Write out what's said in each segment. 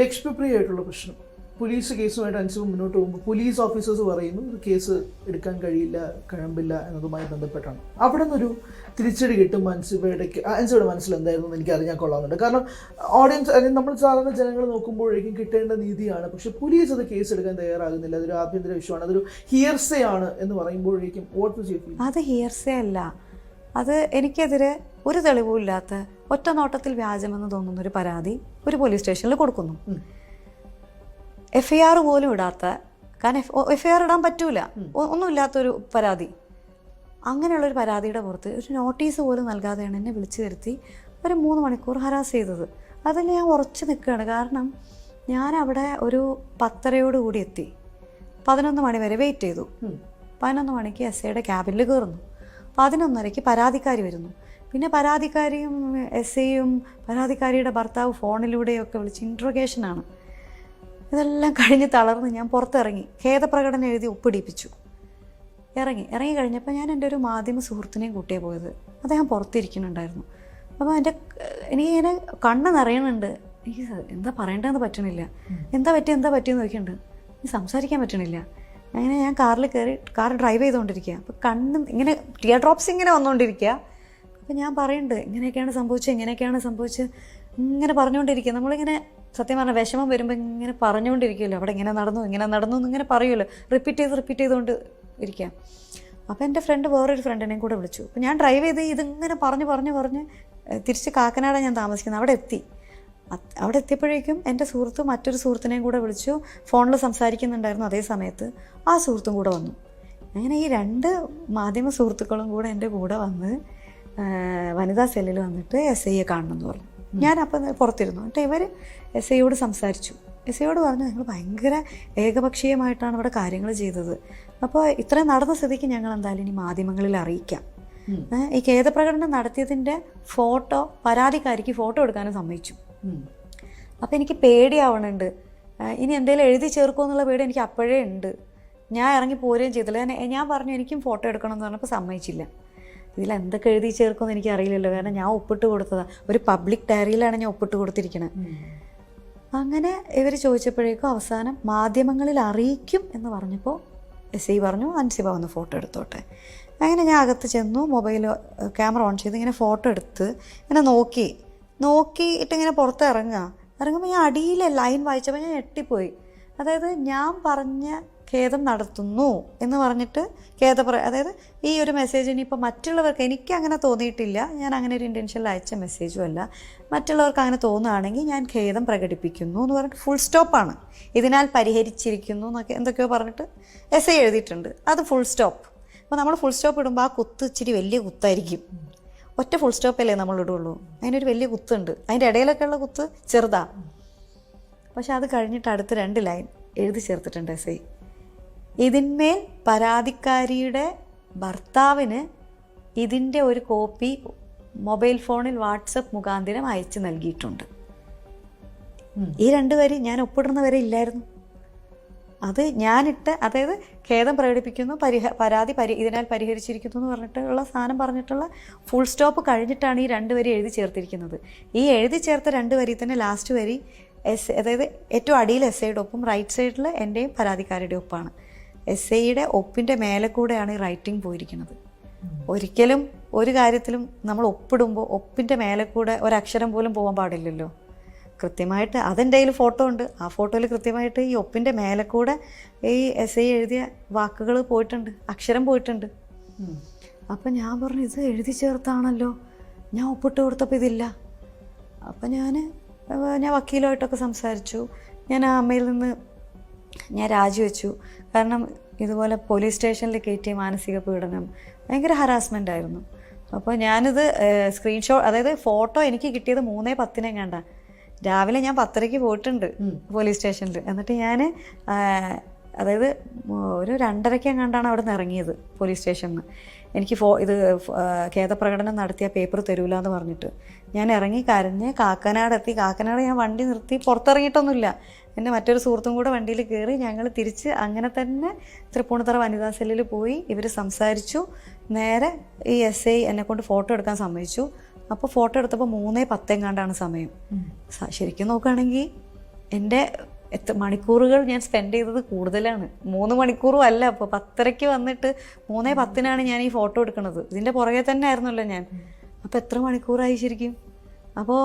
ലക്ഷ്മിപ്രിയായിട്ടുള്ള പ്രശ്നം, പോലീസ് കേസുമായിട്ട് അൻസിബ മുന്നോട്ട് പോകുമ്പോൾ പോലീസ് ഓഫീസേഴ്സ് പറയുന്നു ഒരു കേസ് എടുക്കാൻ കഴിയില്ല, കഴമ്പില്ല എന്നതുമായി ബന്ധപ്പെട്ടാണ്. അവിടെ നിന്നൊരു തിരിച്ചടി കിട്ടുമ്പോൾ അൻസിബയുടെ മനസ്സിൽ എന്തായിരുന്നു എന്ന് എനിക്ക് അറിഞ്ഞാൽ കൊള്ളാമെന്നുണ്ട്. കാരണം ഓഡിയൻസ്, അല്ലെങ്കിൽ നമ്മൾ സാധാരണ ജനങ്ങൾ നോക്കുമ്പോഴേക്കും കിട്ടേണ്ട നീതിയാണ്, പക്ഷെ പോലീസ് അത് കേസ് എടുക്കാൻ തയ്യാറാകുന്നില്ല, അതൊരു ആഭ്യന്തര വിഷയമാണ്, അതൊരു ഹിയർസേ ആണ് എന്ന് പറയുമ്പോഴേക്കും വാട്ട് വാസ് യുവർ ഫീലിംഗ്? അത് ഹിയർസേ അല്ല, അത് എനിക്കെതിരെ ഒരു തെളിവുമില്ലാത്ത ഒറ്റ നോട്ടത്തിൽ വ്യാജമെന്ന് തോന്നുന്നൊരു പരാതി ഒരു പോലീസ് സ്റ്റേഷനിൽ കൊടുക്കുന്നു. FIR പോലും ഇടാത്ത, കാരണം FIR ഇടാൻ പറ്റൂല, ഒന്നുമില്ലാത്തൊരു പരാതി. അങ്ങനെയുള്ളൊരു പരാതിയുടെ പുറത്ത് ഒരു നോട്ടീസ് പോലും നൽകാതെയാണ് എന്നെ വിളിച്ചു വരുത്തി ഒരു 3 മണിക്കൂർ ഹരാസ് ചെയ്തത്. അതിൽ ഞാൻ ഉറച്ചു നിൽക്കുകയാണ്. കാരണം ഞാൻ അവിടെ ഒരു 10:30 കൂടി എത്തി, 11 മണി വരെ വെയിറ്റ് ചെയ്തു. 11 മണിക്ക് SIയുടെ ക്യാബിനിൽ കയറുന്നു. 11:30 പരാതിക്കാരി വരുന്നു. പിന്നെ പരാതിക്കാരിയും SIയും പരാതിക്കാരിയുടെ ഭർത്താവ് ഫോണിലൂടെയൊക്കെ വിളിച്ച് ഇൻട്രോഗേഷനാണ്. ഇതെല്ലാം കഴിഞ്ഞ് തളർന്ന് ഞാൻ പുറത്തിറങ്ങി ഖേദപ്രകടനം എഴുതി ഒപ്പിടിപ്പിച്ചു. ഇറങ്ങി കഴിഞ്ഞപ്പോൾ ഞാൻ എൻ്റെ ഒരു മാധ്യമ സുഹൃത്തിനെയും കൂട്ടിയേ പോയത്. അദ്ദേഹം പുറത്തിരിക്കുന്നുണ്ടായിരുന്നു. അപ്പോൾ എനിക്കിങ്ങനെ കണ്ണ് നിറയണുണ്ട്. എനിക്ക് എന്താ പറയേണ്ടതെന്ന് പറ്റണില്ല. എന്താ പറ്റിയെന്ന് നോക്കിയിട്ടുണ്ട്. എനിക്ക് സംസാരിക്കാൻ പറ്റണില്ല. അങ്ങനെ ഞാൻ കാറിൽ കയറി കാർ ഡ്രൈവ് ചെയ്തുകൊണ്ടിരിക്കുക. അപ്പോൾ കണ്ണ് ഇങ്ങനെ ടിയർ ഡ്രോപ്സ് ഇങ്ങനെ വന്നുകൊണ്ടിരിക്കുക. അപ്പോൾ ഞാൻ പറയുന്നുണ്ട് ഇങ്ങനെയൊക്കെയാണ് സംഭവിച്ചത് ഇങ്ങനെ പറഞ്ഞുകൊണ്ടിരിക്കുക. നമ്മളിങ്ങനെ സത്യം പറഞ്ഞാൽ വിഷമം വരുമ്പോൾ ഇങ്ങനെ പറഞ്ഞുകൊണ്ടിരിക്കുമല്ലോ, അവിടെ ഇങ്ങനെ നടന്നു എന്നിങ്ങനെ പറയുമല്ലോ, റിപ്പീറ്റ് ചെയ്തുകൊണ്ട് ഇരിക്കുക. അപ്പോൾ എൻ്റെ വേറൊരു ഫ്രണ്ടിനെയും കൂടെ വിളിച്ചു. അപ്പോൾ ഞാൻ ഡ്രൈവ് ചെയ്ത് ഇതിങ്ങനെ പറഞ്ഞ് തിരിച്ച് കാക്കനാട് ഞാൻ താമസിക്കുന്നത്. അവിടെ എത്തിയപ്പോഴേക്കും എൻ്റെ സുഹൃത്ത് മറ്റൊരു സുഹൃത്തിനെയും കൂടെ വിളിച്ചു. ഫോണിൽ സംസാരിക്കുന്നുണ്ടായിരുന്നു. അതേ സമയത്ത് ആ സുഹൃത്തും കൂടെ വന്നു. അങ്ങനെ ഈ 2 മാധ്യമ സുഹൃത്തുക്കളും കൂടെ എൻ്റെ കൂടെ വന്ന് വനിതാ സെല്ലിൽ വന്നിട്ട് SIയെ കാണണമെന്ന് പറഞ്ഞു. ഞാൻ അപ്പം പുറത്തിരുന്നു. എന്നിട്ട് ഇവർ SIയോട് സംസാരിച്ചു. SIയോട് പറഞ്ഞു നിങ്ങൾ ഭയങ്കര ഏകപക്ഷീയമായിട്ടാണ് ഇവിടെ കാര്യങ്ങൾ ചെയ്തത്. അപ്പോൾ ഇത്രയും നടന്ന സ്ഥിതിക്ക് ഞങ്ങൾ എന്തായാലും ഇനി മാധ്യമങ്ങളിൽ അറിയിക്കാം. ഈ ഖേദപ്രകടനം നടത്തിയതിൻ്റെ പരാതിക്കാരിക്ക് ഫോട്ടോ എടുക്കാനും സമ്മതിച്ചു. അപ്പോൾ എനിക്ക് പേടിയാവണുണ്ട്, ഇനി എന്തെങ്കിലും എഴുതി ചേർക്കുമോ എന്നുള്ള പേടി എനിക്ക് അപ്പോഴേ ഉണ്ട്. ഞാൻ ഇറങ്ങി പോരുകയും ചെയ്തില്ല. ഞാൻ പറഞ്ഞു എനിക്കും ഫോട്ടോ എടുക്കണം എന്ന് പറഞ്ഞപ്പോൾ സമ്മതിച്ചില്ല. ഇതിൽ എന്തൊക്കെ എഴുതി ചേർക്കുമെന്ന് എനിക്ക് അറിയില്ലല്ലോ, കാരണം ഞാൻ ഒപ്പിട്ട് കൊടുത്തതാണ്. ഒരു പബ്ലിക് ഡയറിയിലാണ് ഞാൻ ഒപ്പിട്ട് കൊടുത്തിരിക്കുന്നത്. അങ്ങനെ ഇവർ ചോദിച്ചപ്പോഴേക്കും അവസാനം മാധ്യമങ്ങളിൽ അറിയിക്കും എന്ന് പറഞ്ഞപ്പോൾ SI പറഞ്ഞു അൻസിബ വന്ന് ഫോട്ടോ എടുത്തോട്ടെ. അങ്ങനെ ഞാൻ അകത്ത് ചെന്നു, മൊബൈൽ ക്യാമറ ഓൺ ചെയ്ത് ഇങ്ങനെ ഫോട്ടോ എടുത്ത് ഇങ്ങനെ നോക്കിയിട്ട് ഇങ്ങനെ പുറത്ത് ഇറങ്ങുമ്പോൾ ഞാൻ അടിയിലെ ലൈൻ വായിച്ചപ്പോൾ ഞാൻ ഞെട്ടിപ്പോയി. അതായത് ഞാൻ പറഞ്ഞ ഖേദം നടത്തുന്നു എന്ന് പറഞ്ഞിട്ട് അതായത് ഈ ഒരു മെസ്സേജ് ഇനിയിപ്പോൾ മറ്റുള്ളവർക്ക്, എനിക്ക് അങ്ങനെ തോന്നിയിട്ടില്ല, ഞാൻ അങ്ങനെ ഒരു ഇൻറ്റൻഷനിൽ അയച്ച മെസ്സേജും അല്ല, മറ്റുള്ളവർക്ക് അങ്ങനെ തോന്നുകയാണെങ്കിൽ ഞാൻ ഖേദം പ്രകടിപ്പിക്കുന്നു എന്ന് പറഞ്ഞിട്ട് ഫുൾ സ്റ്റോപ്പാണ്. ഇതിനാൽ പരിഹരിച്ചിരിക്കുന്നു എന്നൊക്കെ എന്തൊക്കെയോ പറഞ്ഞിട്ട് SI എഴുതിയിട്ടുണ്ട്. അത് ഫുൾ സ്റ്റോപ്പ്. അപ്പോൾ നമ്മൾ ഫുൾ സ്റ്റോപ്പ് ഇടുമ്പോൾ ആ കുത്ത് ഇച്ചിരി വലിയ കുത്തായിരിക്കും. ഒറ്റ ഫുൾ സ്റ്റോപ്പല്ലേ നമ്മൾ ഇടുള്ളൂ, അതിനൊരു വലിയ കുത്തുണ്ട്. അതിൻ്റെ ഇടയിലൊക്കെ ഉള്ള കുത്ത് ചെറുതാണ്. പക്ഷെ അത് കഴിഞ്ഞിട്ട് അടുത്ത 2 ലൈൻ എഴുതി ചേർത്തിട്ടുണ്ട് SI. ഇതിന്മേൽ പരാതിക്കാരിയുടെ ഭർത്താവിന് ഇതിൻ്റെ ഒരു കോപ്പി മൊബൈൽ ഫോണിൽ വാട്സപ്പ് മുഖാന്തരം അയച്ചു നൽകിയിട്ടുണ്ട്. ഈ 2 വരി ഞാൻ ഒപ്പിടുന്ന വരെ ഇല്ലായിരുന്നു. അത് ഞാനിട്ട്, അതായത് ഖേദം പ്രകടിപ്പിക്കുന്നു, ഇതിനാൽ പരിഹരിച്ചിരിക്കുന്നു എന്ന് പറഞ്ഞിട്ടുള്ള സാധനം പറഞ്ഞിട്ടുള്ള ഫുൾ സ്റ്റോപ്പ് കഴിഞ്ഞിട്ടാണ് ഈ 2 വരി എഴുതി ചേർത്തിരിക്കുന്നത്. ഈ എഴുതി ചേർത്ത 2 വരി തന്നെ ലാസ്റ്റ് വരി അതായത് ഏറ്റവും അടിയിൽ SIയുടെ ഒപ്പും റൈറ്റ് സൈഡിൽ എൻ്റെയും പരാതിക്കാരുടെ ഒപ്പാണ്. SIയുടെ ഒപ്പിൻ്റെ മേലെ കൂടെയാണ് ഈ റൈറ്റിംഗ് പോയിരിക്കുന്നത്. ഒരിക്കലും ഒരു കാര്യത്തിലും നമ്മൾ ഒപ്പിടുമ്പോൾ ഒപ്പിൻ്റെ മേലെ കൂടെ ഒരക്ഷരം പോലും പോകാൻ പാടില്ലല്ലോ. കൃത്യമായിട്ട് അതെൻ്റെ കയ്യിൽ ഫോട്ടോ ഉണ്ട്. ആ ഫോട്ടോയിൽ കൃത്യമായിട്ട് ഈ ഒപ്പിൻ്റെ മേലെ കൂടെ ഈ SI എഴുതിയ വാക്കുകൾ പോയിട്ടുണ്ട്, അക്ഷരം പോയിട്ടുണ്ട്. അപ്പം ഞാൻ പറഞ്ഞു ഇത് എഴുതി ചേർത്താണല്ലോ, ഞാൻ ഒപ്പിട്ട് കൊടുത്തപ്പോൾ ഇതില്ല. അപ്പം ഞാൻ വക്കീലുമായിട്ടൊക്കെ സംസാരിച്ചു. ഞാൻ ആ അമ്മയിൽ നിന്ന് ഞാൻ രാജിവെച്ചു. കാരണം ഇതുപോലെ പോലീസ് സ്റ്റേഷനിൽ കയറ്റിയ മാനസിക പീഡനം, ഭയങ്കര ഹറാസ്മെൻ്റ് ആയിരുന്നു. അപ്പോൾ ഞാനിത് സ്ക്രീൻഷോട്ട്, അതായത് ഫോട്ടോ എനിക്ക് കിട്ടിയത് 3:10 കണ്ട. രാവിലെ ഞാൻ 10:30 പോയിട്ടുണ്ട് പോലീസ് സ്റ്റേഷനിൽ. എന്നിട്ട് ഞാൻ അതായത് ഒരു 2:30 കണ്ടാണ് അവിടെ നിന്ന് ഇറങ്ങിയത് പോലീസ് സ്റ്റേഷനിൽ നിന്ന്. എനിക്ക് ഖേദപ്രകടനം നടത്തിയ പേപ്പർ തരൂല എന്ന് പറഞ്ഞിട്ട് ഞാൻ ഇറങ്ങി കരഞ്ഞ് കാക്കനാടെത്തി. കാക്കനാട് ഞാൻ വണ്ടി നിർത്തി പുറത്തിറങ്ങിയിട്ടൊന്നുമില്ല. എൻ്റെ മറ്റൊരു സുഹൃത്തും കൂടെ വണ്ടിയിൽ കയറി ഞങ്ങൾ തിരിച്ച് അങ്ങനെ തന്നെ തൃപ്പൂണിത്തറ വനിതാ സെല്ലിൽ പോയി. ഇവർ സംസാരിച്ചു. നേരെ ഈ SI എന്നെക്കൊണ്ട് ഫോട്ടോ എടുക്കാൻ സമ്മതിച്ചു. അപ്പോൾ ഫോട്ടോ എടുത്തപ്പോൾ 3:10 കണ്ടാണ് സമയം. ശരിക്കും നോക്കുകയാണെങ്കിൽ എൻ്റെ മണിക്കൂറുകൾ ഞാൻ സ്പെൻഡ് ചെയ്തത് കൂടുതലാണ്. 3 മണിക്കൂറും അല്ല. അപ്പോൾ 10:30 വന്നിട്ട് 3:10 ഞാൻ ഈ ഫോട്ടോ എടുക്കുന്നത്. ഇതിൻ്റെ പുറകെ തന്നെ ആയിരുന്നല്ലോ ഞാൻ. അപ്പോൾ എത്ര മണിക്കൂറായി ശരിക്കും? അപ്പോൾ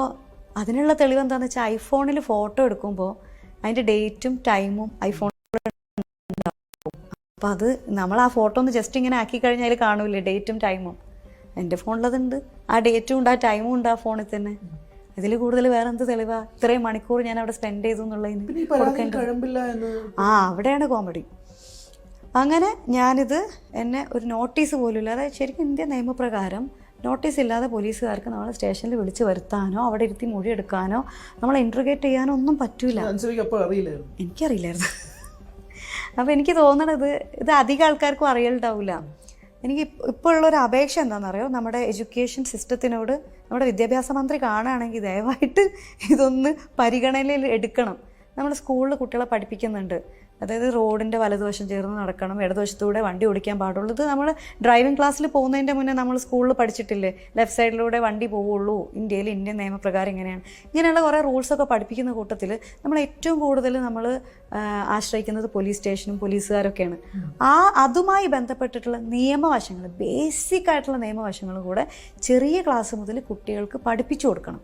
അതിനുള്ള തെളിവ് എന്താണെന്ന് വെച്ചാൽ ഐഫോണിൽ ഫോട്ടോ എടുക്കുമ്പോൾ അതിൻ്റെ ഡേറ്റും ടൈമും ഐഫോൺ. അപ്പോൾ അത് നമ്മൾ ആ ഫോട്ടോ ഒന്ന് ജസ്റ്റ് ഇങ്ങനെ ആക്കി കഴിഞ്ഞാൽ അതിൽ കാണൂലേ ഡേറ്റും ടൈമും. എൻ്റെ ഫോണിലതുണ്ട്, ആ ഡേറ്റും ഉണ്ട്, ആ ടൈമും ഉണ്ട് ആ ഫോണിൽ തന്നെ. ഇതിൽ കൂടുതൽ വേറെ എന്ത് തെളിവാ? ഇത്രയും മണിക്കൂർ ഞാൻ അവിടെ സ്പെൻഡ് ചെയ്തു എന്നുള്ളതിന്. അവിടെയാണ് കോമഡി. അങ്ങനെ ഞാനിത് എന്നെ ഒരു നോട്ടീസ് പോലും ഇല്ലാതെ, ശരിക്കും ഇന്ത്യ നിയമപ്രകാരം നോട്ടീസ് ഇല്ലാതെ പോലീസുകാർക്ക് നമ്മളെ സ്റ്റേഷനിൽ വിളിച്ച് വരുത്താനോ അവിടെ ഇരുത്തി മൊഴി എടുക്കാനോ നമ്മളെ ഇൻട്രോഗേറ്റ് ചെയ്യാനോ ഒന്നും പറ്റൂല. എനിക്കറിയില്ലായിരുന്നു. അപ്പോൾ എനിക്ക് തോന്നണത് ഇത് അധികം ആൾക്കാർക്കും അറിയലുണ്ടാവില്ല. എനിക്ക് ഇപ്പോൾ ഉള്ളൊരു അപേക്ഷ എന്താണെന്നറിയോ, നമ്മുടെ എഡ്യൂക്കേഷൻ സിസ്റ്റത്തിനോട് നമ്മുടെ വിദ്യാഭ്യാസ മന്ത്രി കാണുകയാണെങ്കിൽ ദയവായിട്ട് ഇതൊന്ന് പരിഗണനയിൽ എടുക്കണം. നമ്മൾ സ്കൂളിൽ കുട്ടികളെ പഠിപ്പിക്കുന്നുണ്ട്, അതായത് റോഡിൻ്റെ വലതുവശം ചേർന്ന് നടക്കണം, ഇടതുവശത്തൂടെ വണ്ടി ഓടിക്കാൻ പാടുള്ളൂ. ഇത് നമ്മൾ ഡ്രൈവിംഗ് ക്ലാസ്സിൽ പോകുന്നതിൻ്റെ മുന്നേ നമ്മൾ സ്കൂളിൽ പഠിച്ചിട്ടില്ലേ, ലെഫ്റ്റ് സൈഡിലൂടെ വണ്ടി പോവുള്ളൂ, ഇന്ത്യയിൽ ഇന്ത്യൻ നിയമപ്രകാരം ഇങ്ങനെയാണ്. ഇങ്ങനെയുള്ള കുറേ റൂൾസൊക്കെ പഠിപ്പിക്കുന്ന കൂട്ടത്തിൽ നമ്മൾ ഏറ്റവും കൂടുതൽ നമ്മൾ ആശ്രയിക്കുന്നത് പോലീസ് സ്റ്റേഷനും പോലീസുകാരൊക്കെയാണ്. അതുമായി ബന്ധപ്പെട്ടിട്ടുള്ള നിയമവശങ്ങൾ, ബേസിക് ആയിട്ടുള്ള നിയമവശങ്ങളും കൂടെ ചെറിയ ക്ലാസ് മുതൽ കുട്ടികൾക്ക് പഠിപ്പിച്ചു കൊടുക്കണം.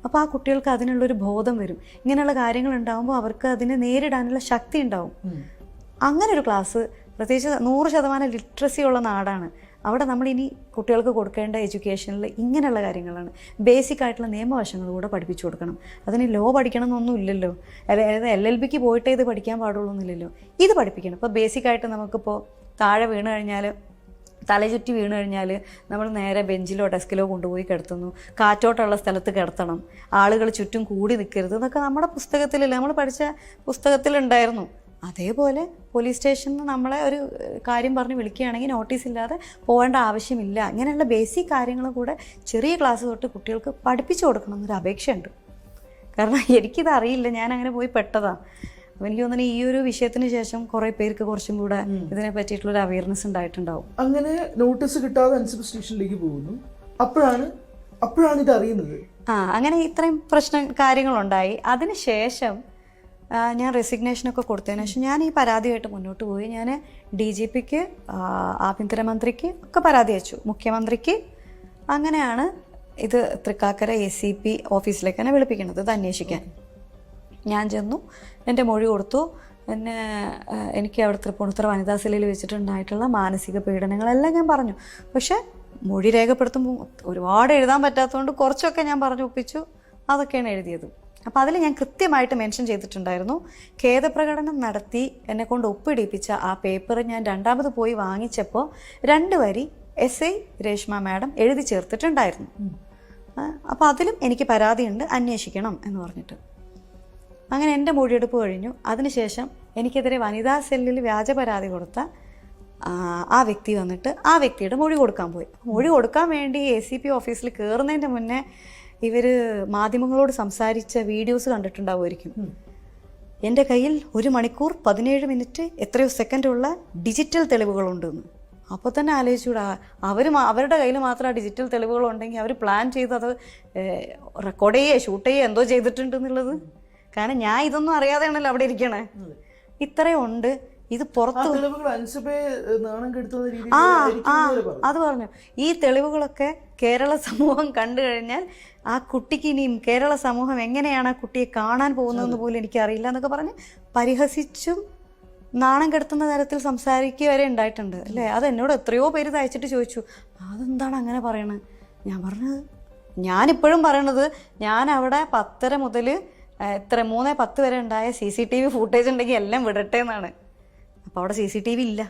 അപ്പോൾ ആ കുട്ടികൾക്ക് അതിനുള്ളൊരു ബോധം വരും. ഇങ്ങനെയുള്ള കാര്യങ്ങൾ ഉണ്ടാകുമ്പോൾ അവർക്ക് അതിനെ നേരിടാനുള്ള ശക്തി ഉണ്ടാവും. അങ്ങനെ ഒരു ക്ലാസ്, പ്രത്യേകിച്ച് 100% ലിറ്ററസി ഉള്ള നാടാണ്, അവിടെ നമ്മളിനി കുട്ടികൾക്ക് കൊടുക്കേണ്ട എഡ്യൂക്കേഷനിൽ ഇങ്ങനെയുള്ള കാര്യങ്ങളാണ്. ബേസിക് ആയിട്ടുള്ള നിയമവശങ്ങൾ കൂടെ പഠിപ്പിച്ചു കൊടുക്കണം. അതിന് ലോ പഠിക്കണം എന്നൊന്നും ഇല്ലല്ലോ, അതായത് LLBക്ക് പോയിട്ടേ ഇത് പഠിക്കാൻ പാടുള്ളൂ എന്നില്ലല്ലോ, ഇത് പഠിപ്പിക്കണം. ഇപ്പോൾ ബേസിക്കായിട്ട് നമുക്കിപ്പോൾ താഴെ വീണ് കഴിഞ്ഞാൽ, തലചുറ്റി വീണ് കഴിഞ്ഞാൽ നമ്മൾ നേരെ ബെഞ്ചിലോ ഡെസ്കിലോ കൊണ്ടുപോയി കിടത്തുന്നു, കാറ്റോട്ടുള്ള സ്ഥലത്ത് കിടത്തണം, ആളുകൾ ചുറ്റും കൂടി നിൽക്കരുത് എന്നൊക്കെ നമ്മുടെ പുസ്തകത്തിലില്ല, നമ്മൾ പഠിച്ച പുസ്തകത്തിലുണ്ടായിരുന്നു. അതേപോലെ പോലീസ് സ്റ്റേഷനിൽ നമ്മളെ ഒരു കാര്യം പറഞ്ഞ് വിളിക്കുകയാണെങ്കിൽ നോട്ടീസ് ഇല്ലാതെ പോകേണ്ട ആവശ്യമില്ല. ഇങ്ങനെയുള്ള ബേസിക് കാര്യങ്ങൾ കൂടെ ചെറിയ ക്ലാസ് തൊട്ട് കുട്ടികൾക്ക് പഠിപ്പിച്ചു കൊടുക്കണം എന്നൊരു അപേക്ഷയുണ്ട്. കാരണം എനിക്കിത് അറിയില്ല, ഞാൻ അങ്ങനെ പോയി പെട്ടതാണ്. അപ്പോൾ എനിക്ക് തോന്നുന്നു ഈ ഒരു വിഷയത്തിന് ശേഷം കുറേ പേർക്ക് കുറച്ചും കൂടെ ഇതിനെ പറ്റിയിട്ടുള്ളൊരു അവയർനെസ് ഉണ്ടായിട്ടുണ്ടാവും. അങ്ങനെ നോട്ടീസ് കിട്ടാതെ അൻസിബ സ്റ്റേഷനിലേക്ക് പോകുന്നു. അപ്പോഴാണ് ഇത് അറിയുന്നത്. അങ്ങനെ ഇത്രയും കാര്യങ്ങളുണ്ടായി. അതിന് ശേഷം ഞാൻ റെസിഗ്നേഷനൊക്കെ കൊടുത്തതിന് ശേഷം ഞാൻ ഈ പരാതിയായിട്ട് മുന്നോട്ട് പോയി. ഞാൻ DGPക്ക്, ആഭ്യന്തരമന്ത്രിക്ക് ഒക്കെ പരാതി അയച്ചു, മുഖ്യമന്ത്രിക്ക്. അങ്ങനെയാണ് ഇത് തൃക്കാക്കര ACP ഓഫീസിലേക്ക് തന്നെ വിളിപ്പിക്കുന്നത് ഇത് അന്വേഷിക്കാൻ. ഞാൻ ചെന്നു, എൻ്റെ മൊഴി കൊടുത്തു. എനിക്ക് അവിടെ തൃപ്പൂണിത്തുറ വനിതാ സെല്ലിൽ വെച്ചിട്ടുണ്ടായിട്ടുള്ള മാനസിക പീഡനങ്ങളെല്ലാം ഞാൻ പറഞ്ഞു. പക്ഷേ മൊഴി രേഖപ്പെടുത്തുമ്പോൾ ഒരുപാട് എഴുതാൻ പറ്റാത്തതുകൊണ്ട് കുറച്ചൊക്കെ ഞാൻ പറഞ്ഞു ഒപ്പിച്ചു. അതൊക്കെയാണ് എഴുതിയത്. അപ്പോൾ അതിൽ ഞാൻ കൃത്യമായിട്ട് മെൻഷൻ ചെയ്തിട്ടുണ്ടായിരുന്നു, ഖേദപ്രകടനം നടത്തി എന്നെക്കൊണ്ട് ഒപ്പിടിപ്പിച്ച ആ പേപ്പർ ഞാൻ രണ്ടാമത് പോയി വാങ്ങിച്ചപ്പോൾ 2 വരി SI രേഷ്മ മാഡം എഴുതി ചേർത്തിട്ടുണ്ടായിരുന്നു. അപ്പോൾ അതിലും എനിക്ക് പരാതിയുണ്ട്, അന്വേഷിക്കണം എന്ന് പറഞ്ഞിട്ട്. അങ്ങനെ എൻ്റെ മൊഴിയെടുപ്പ് കഴിഞ്ഞു. അതിനുശേഷം എനിക്കെതിരെ വനിതാ സെല്ലിൽ വ്യാജ പരാതി കൊടുത്ത ആ വ്യക്തി വന്നിട്ട് ആ വ്യക്തിയുടെ മൊഴി കൊടുക്കാൻ പോയി. മൊഴി കൊടുക്കാൻ വേണ്ടി ACP ഓഫീസിൽ കയറുന്നതിൻ്റെ മുന്നേ ഇവർ മാധ്യമങ്ങളോട് സംസാരിച്ച വീഡിയോസ് കണ്ടിട്ടുണ്ടാവുമായിരിക്കും. എൻ്റെ കയ്യിൽ 1 മണിക്കൂർ 17 മിനിറ്റ് എത്രയോ സെക്കൻഡുള്ള ഡിജിറ്റൽ തെളിവുകളുണ്ടെന്ന്. അപ്പോൾ തന്നെ ആലോചിച്ചുകൂടാ, അവരുടെ കയ്യിൽ മാത്രം ആ ഡിജിറ്റൽ തെളിവുകളുണ്ടെങ്കിൽ അവർ പ്ലാൻ ചെയ്ത് അത് റെക്കോർഡ് ഷൂട്ട് എന്തോ ചെയ്തിട്ടുണ്ടെന്നുള്ളത്. കാരണം ഞാൻ ഇതൊന്നും അറിയാതെയാണല്ലോ അവിടെ ഇരിക്കണേ. ഇത്രയും ഉണ്ട്. ഇത് പുറത്ത് അത് പറഞ്ഞു. ഈ തെളിവുകളൊക്കെ കേരള സമൂഹം കണ്ടു കഴിഞ്ഞാൽ ആ കുട്ടിക്ക് ഇനിയും കേരള സമൂഹം എങ്ങനെയാണ് ആ കുട്ടിയെ കാണാൻ പോകുന്നതെന്ന് പോലും എനിക്കറിയില്ല എന്നൊക്കെ പറഞ്ഞ് പരിഹസിച്ചും നാണം കെടുത്തുന്ന തരത്തിൽ സംസാരിക്കുക വരെ ഉണ്ടായിട്ടുണ്ട് അല്ലേ. അത് എന്നോട് എത്രയോ പേര് തയ്ച്ചിട്ട് ചോദിച്ചു, അതെന്താണ് അങ്ങനെ പറയണത്? ഞാൻ പറഞ്ഞത്, ഞാനിപ്പോഴും പറയണത്, ഞാൻ അവിടെ 10:30 മുതൽ 3:10 വരെ ഉണ്ടായ CCTV ഫൂട്ടേജ് ഉണ്ടെങ്കിൽ എല്ലാം വിടട്ടെ എന്നാണ്. അപ്പോൾ അവിടെ CCTV ഇല്ല.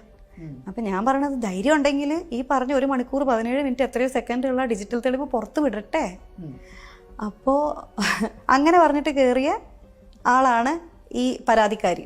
അപ്പം ഞാൻ പറയണത്, ധൈര്യം ഉണ്ടെങ്കിൽ ഈ പറഞ്ഞ 1 മണിക്കൂർ 17 മിനിറ്റ് എത്രയോ സെക്കൻഡുള്ള ഡിജിറ്റൽ തെളിവ് പുറത്ത് വിടട്ടെ. അപ്പോൾ അങ്ങനെ പറഞ്ഞിട്ട് കയറിയ ആളാണ് ഈ പരാതിക്കാരി.